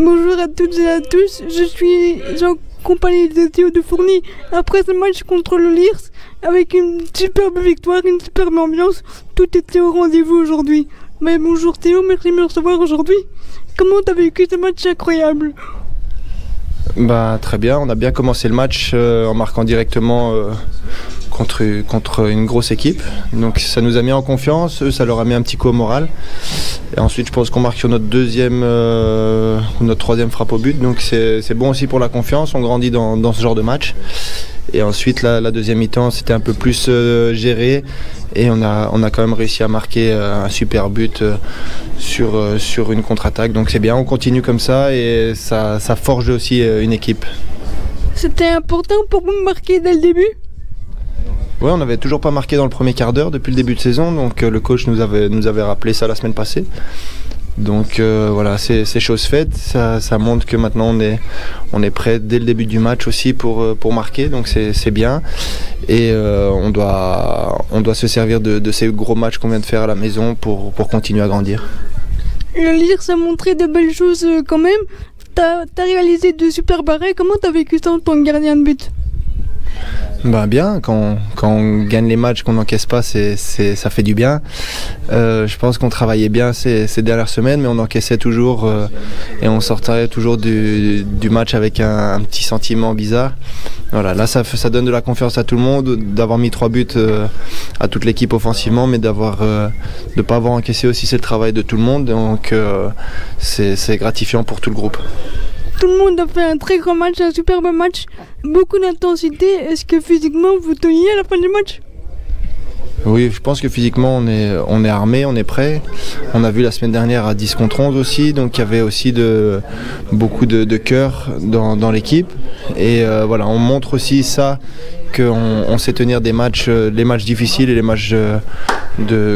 Bonjour à toutes et à tous, je suis en compagnie de Théo de Fourny après ce match contre le Liers avec une superbe victoire, une superbe ambiance, tout était au rendez-vous aujourd'hui. Mais bonjour Théo, merci de me recevoir aujourd'hui. Comment t'as vécu ce match incroyable? Très bien, on a bien commencé le match en marquant directement contre une grosse équipe. Donc ça nous a mis en confiance, eux ça leur a mis un petit coup au moral. Et ensuite je pense qu'on marque sur notre notre troisième frappe au but. Donc c'est bon aussi pour la confiance, on grandit dans ce genre de match. Et ensuite la deuxième mi-temps c'était un peu plus géré et on a quand même réussi à marquer un super but sur une contre-attaque. Donc c'est bien, on continue comme ça et ça forge aussi une équipe. C'était important pour vous de marquer dès le début? Oui, on n'avait toujours pas marqué dans le premier quart d'heure depuis le début de saison, donc le coach nous avait rappelé ça la semaine passée. Donc voilà, c'est chose faite, ça montre que maintenant on est prêt dès le début du match aussi pour marquer, donc c'est bien. Et on doit se servir de ces gros matchs qu'on vient de faire à la maison pour continuer à grandir. Le Liers a montré de belles choses quand même, t'as réalisé de super arrêts, comment t'as vécu ça en tant que gardien de but? Bien, quand on gagne les matchs, qu'on n'encaisse pas, ça fait du bien. Je pense qu'on travaillait bien ces dernières semaines, mais on encaissait toujours et on sortait toujours du match avec un petit sentiment bizarre. Voilà, là ça donne de la confiance à tout le monde, d'avoir mis 3 buts à toute l'équipe offensivement, mais de ne pas avoir encaissé aussi, c'est le travail de tout le monde, donc c'est gratifiant pour tout le groupe. Tout le monde a fait un très grand match, un superbe match, beaucoup d'intensité. Est-ce que physiquement vous teniez à la fin du match? Oui, je pense que physiquement on est armé, on est prêt. On a vu la semaine dernière à 10 contre 11 aussi, donc il y avait aussi beaucoup de cœur dans l'équipe. Et voilà, on montre aussi ça, qu'on sait tenir des matchs, les matchs difficiles et les matchs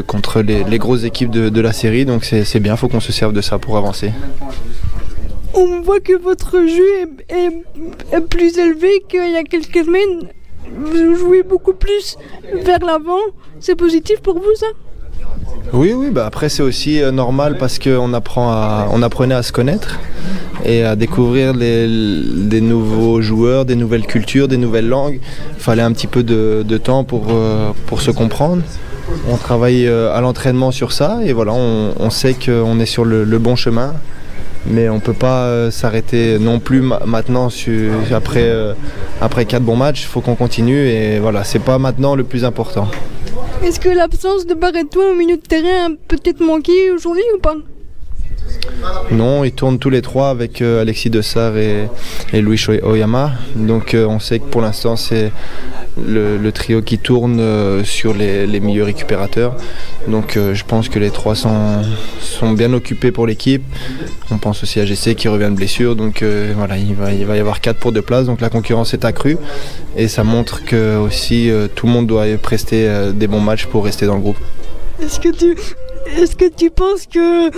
contre les grosses équipes de la série. Donc c'est bien, il faut qu'on se serve de ça pour avancer. On voit que votre jeu est plus élevé qu'il y a quelques semaines. Vous jouez beaucoup plus vers l'avant. C'est positif pour vous ça? Oui, après c'est aussi normal parce qu'on apprenait à se connaître et à découvrir des nouveaux joueurs, des nouvelles cultures, des nouvelles langues. Il fallait un petit peu de temps pour se comprendre. On travaille à l'entraînement sur ça et voilà, on sait qu'on est sur le bon chemin. Mais on ne peut pas s'arrêter non plus maintenant après 4 bons matchs. Il faut qu'on continue et voilà, c'est pas maintenant le plus important. Est-ce que l'absence de Barreto au milieu de terrain a peut-être manqué aujourd'hui ou pas? Non, ils tournent tous les trois avec Alexis Dessart et Louis Oyama. Donc on sait que pour l'instant c'est le trio qui tourne sur les milieux récupérateurs. Donc je pense que les trois sont bien occupés pour l'équipe. On pense aussi à GC qui revient de blessure. Donc voilà, il va y avoir 4 pour 2 places. Donc la concurrence est accrue. Et ça montre que aussi tout le monde doit prester des bons matchs pour rester dans le groupe. Est-ce que tu penses que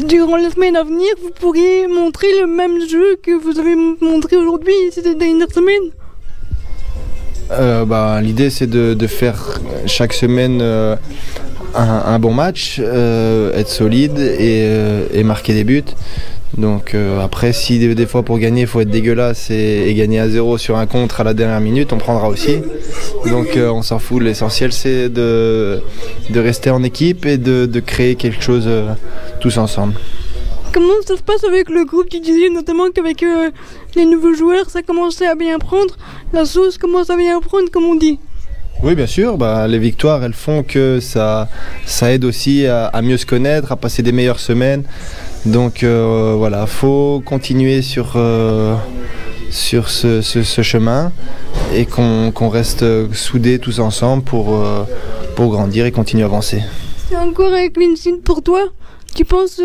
durant la semaine à venir, vous pourriez montrer le même jeu que vous avez montré aujourd'hui ces dernières semaines? L'idée c'est de faire chaque semaine un bon match, être solide et marquer des buts. Donc après si des fois pour gagner il faut être dégueulasse et gagner à 0 sur un contre à la dernière minute, on prendra aussi. Donc on s'en fout, l'essentiel c'est de rester en équipe et de créer quelque chose tous ensemble. Comment ça se passe avec le groupe? Tu disais notamment qu'avec les nouveaux joueurs ça commençait à bien prendre, la sauce commence à bien prendre comme on dit. Oui bien sûr, les victoires elles font que ça aide aussi à mieux se connaître, à passer des meilleures semaines. Donc voilà, faut continuer sur ce chemin et qu'on reste soudés tous ensemble pour grandir et continuer à avancer. C'est encore un clean sheet pour toi? Tu penses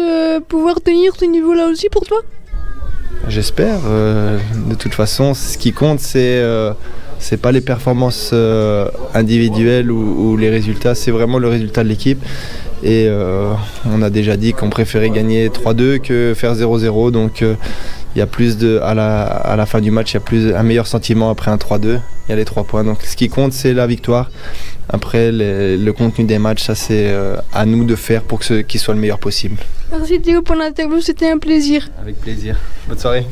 pouvoir tenir ce niveau-là aussi pour toi? J'espère. De toute façon, ce qui compte, c'est pas les performances individuelles ou les résultats, c'est vraiment le résultat de l'équipe. Et on a déjà dit qu'on préférait gagner 3-2 que faire 0-0. Donc il y a plus à la fin du match, il y a un meilleur sentiment après un 3-2. il y a les 3 points. Donc ce qui compte, c'est la victoire. Après, le contenu des matchs, ça c'est à nous de faire pour qu'il soit le meilleur possible. Merci Théo pour l'interview, c'était un plaisir. Avec plaisir. Bonne soirée.